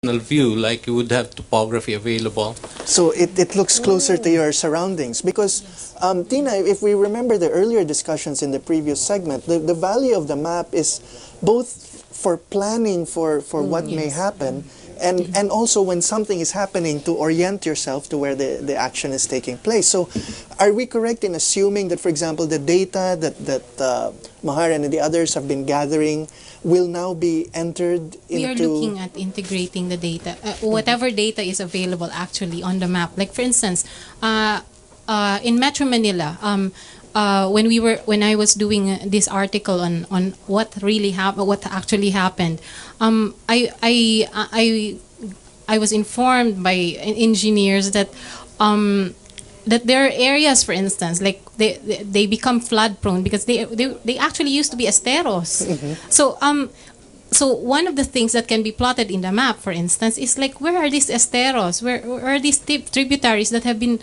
view, like you would have topography available. So it looks closer to your surroundings because, Tina, if we remember the earlier discussions in the previous segment, the value of the map is both for planning for what may happen and also when something is happening to orient yourself to where the action is taking place. So are we correct in assuming that, for example, the data that Mahar and the others have been gathering will now be entered into... We are looking at integrating the data, whatever data is available actually on the map. Like for instance, in Metro Manila, when I was doing this article on what really happened, what actually happened, I was informed by engineers that that there are areas, for instance, like they become flood prone because they actually used to be esteros. So one of the things that can be plotted in the map, for instance, is like where are these esteros? Where are these tributaries that have been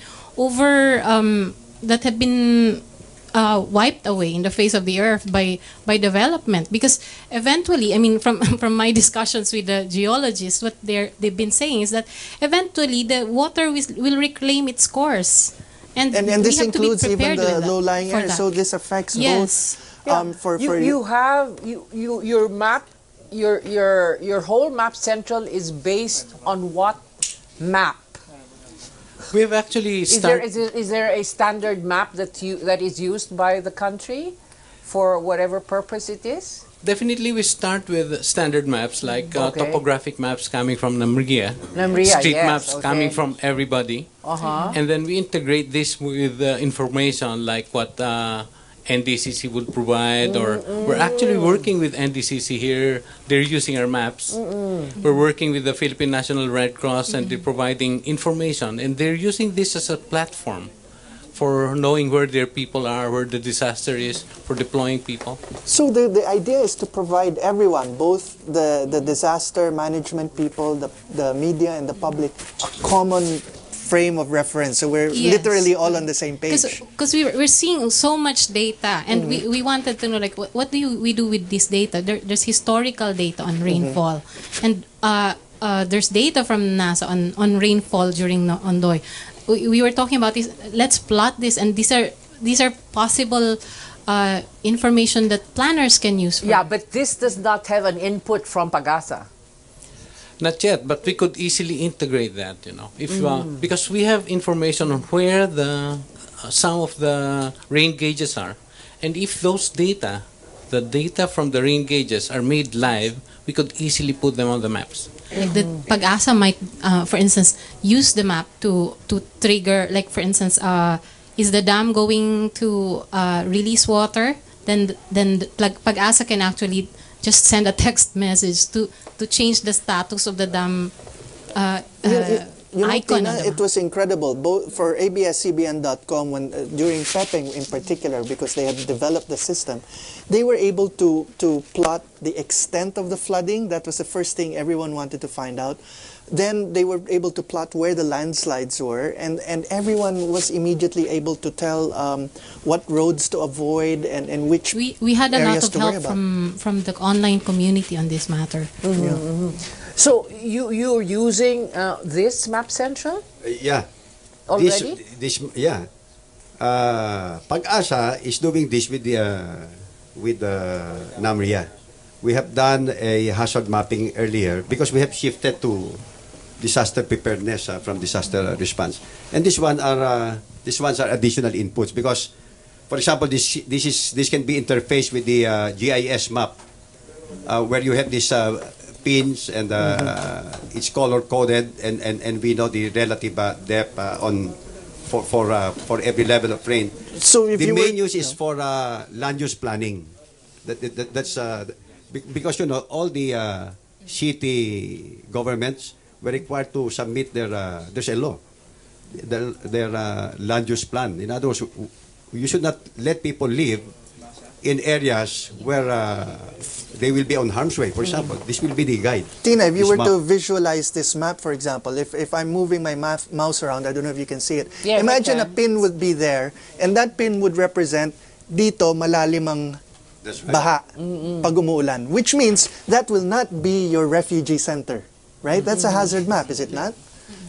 wiped away in the face of the earth by development? Because eventually, I mean, from my discussions with the geologists, what they've been saying is that eventually the water will reclaim its course, and this includes even the low-lying area. So this affects both. Your map, your whole map central is based on what map? We've actually started... Is there a standard map that is used by the country for whatever purpose it is? Definitely we start with standard maps like topographic maps coming from Namria, street maps coming from everybody, and then we integrate this with information like what NDCC would provide, or we're actually working with NDCC here. They're using our maps. We're working with the Philippine National Red Cross and they're providing information, and they're using this as a platform for knowing where their people are, where the disaster is, for deploying people. So the idea is to provide everyone, both the disaster management people, the media and the public, a common frame of reference, so we're literally all on the same page. Because we're seeing so much data, and we wanted to know, like, what do we do with this data? There's historical data on rainfall, and there's data from NASA on rainfall during Ondoy. We were talking about this. Let's plot this, and these are possible information that planners can use. Yeah, but this does not have an input from Pag-asa. Not yet, but we could easily integrate that, you know, if because we have information on where some of the rain gauges are, and if those data, the data from the rain gauges are made live, we could easily put them on the maps. Like the Pag-asa might, for instance, use the map to trigger, like for instance, is the dam going to release water? Then Pag-asa can actually just send a text message to change the status of the dam icon. Tina, it was incredible, both for ABS-CBN.com when during Pepeng in particular, because they had developed the system, they were able to plot the extent of the flooding. That was the first thing everyone wanted to find out. Then they were able to plot where the landslides were, and everyone was immediately able to tell what roads to avoid and which we had a lot of help from the online community on this matter. So you're using this Map Central? Yeah. Already? Pag-asa is doing this with NAMRIA. We have done a hazard mapping earlier because we have shifted to disaster preparedness from disaster response, and these ones are additional inputs because, for example, this can be interfaced with the GIS map, where you have these pins and it's color coded, and we know the relative depth for every level of rain. So if the main use is for land use planning. That's because, you know, all the city governments were required to submit there's a law, their land use plan. In other words, you should not let people live in areas where they will be on harm's way, for example. This will be the guide. Tina, if you were to visualize this map, for example, if I'm moving my mouse around, I don't know if you can see it. Yeah, imagine a pin would be there, and that pin would represent dito malalim ang baha pag umuulan, which means that will not be your refugee center, right? That's a hazard map, is it not?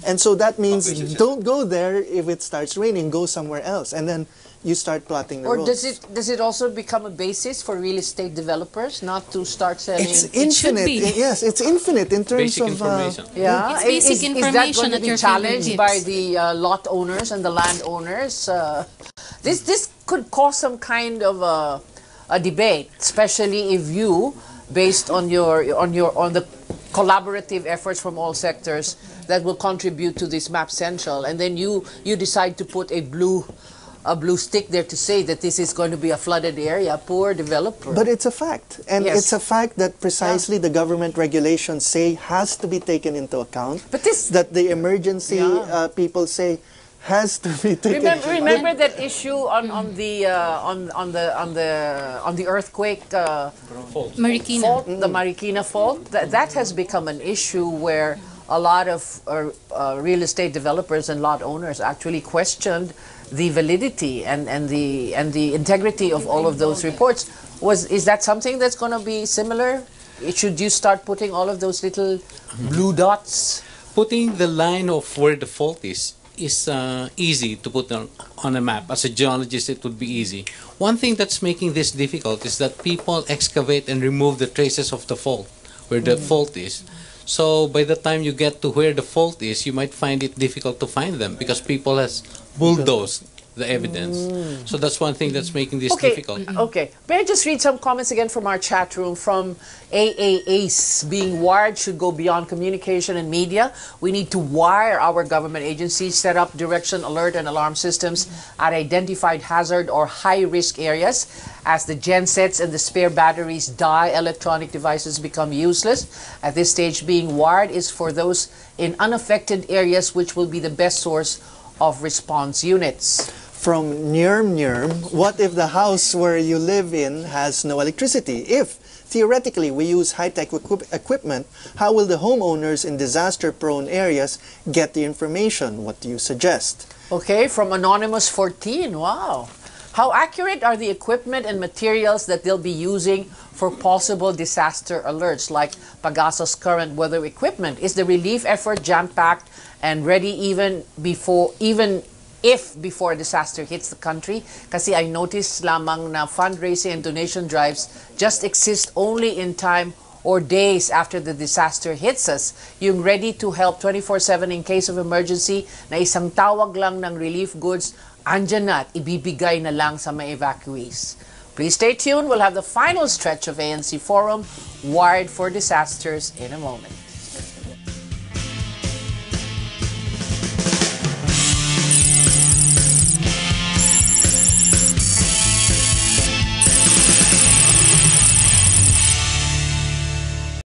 And so that means don't go there if it starts raining, go somewhere else. And then you start plotting the roads. Or does it also become a basis for real estate developers not to start selling? It's infinite. Yes, it's infinite in terms basic of information. Yeah, It's basic information is that going to at be your challenged by fingertips. the lot owners and the landowners? This could cause some kind of a debate, especially if you, based on the collaborative efforts from all sectors that will contribute to this map central, and then you decide to put a blue stick there to say that this is going to be a flooded area. Poor developer. But it's a fact. And Yes. it's a fact that precisely the government regulations say has to be taken into account. But this- that the emergency people say has to be taken into account. Remember that issue on the earthquake Marikina. fault, the Marikina fault. That has become an issue where a lot of real estate developers and lot owners actually questioned the validity and the integrity of all of those reports. Is that something that's going to be similar? Should you start putting all of those little blue dots? Putting the line of where the fault is easy to put on a map. As a geologist, it would be easy. One thing that's making this difficult is that people excavate and remove the traces of the fault, where the fault is. So by the time you get to where the fault is, you might find it difficult to find them because people has bulldozed the evidence. So that's one thing that's making this difficult. Okay. May I just read some comments again from our chat room from AAAs. Being wired should go beyond communication and media. We need to wire our government agencies, set up direction, alert, and alarm systems at identified hazard or high-risk areas. As the gensets and the spare batteries die, electronic devices become useless. At this stage, being wired is for those in unaffected areas, which will be the best source of response units. From Nirm, what if the house where you live in has no electricity? If, theoretically, we use high-tech equipment, how will the homeowners in disaster-prone areas get the information? What do you suggest? Okay, from Anonymous 14, wow. How accurate are the equipment and materials that they'll be using for possible disaster alerts, like Pagaso's current weather equipment? Is the relief effort jam-packed and ready even if before a disaster hits the country? Kasi I noticed lamang na fundraising and donation drives just exist only in time or days after the disaster hits us. Yung ready to help 24/7 in case of emergency na isang tawag lang ng relief goods, andyan na at ibibigay na lang sa mga evacuees. Please stay tuned. We'll have the final stretch of ANC Forum, Wired for Disasters, in a moment.